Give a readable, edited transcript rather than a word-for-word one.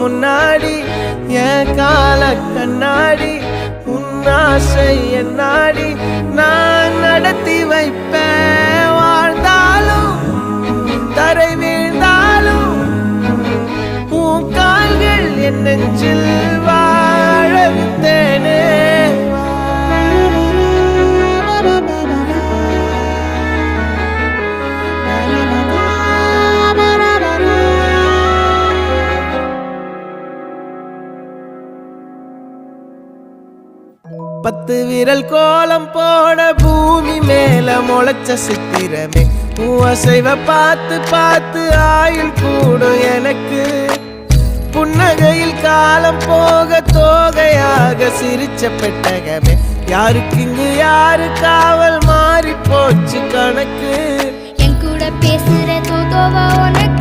முன்னாடி என் கால கண்ணாடி உன்னாசை என் நாடி நான் நடத்தி வைப்பேன் வாழ்ந்தாலும் தரை வீழ்ந்தாலும் உன் கால்கள் என் நெஞ்சில் வாழ விட்டேனே பத்து விரல் கோலம் போட பூமி மேல முளைச்ச சித்திரமே அசைவ பார்த்து பார்த்து ஆயுள் கூடும் எனக்கு புன்னகையில் காலம் போக தோகையாக சிரிச்ச பெட்டகமே யாருக்கு இங்கு யாரு காவல் மாறி போச்சு கணக்கு என் கூட பேசுற தோதோவா உனக்கு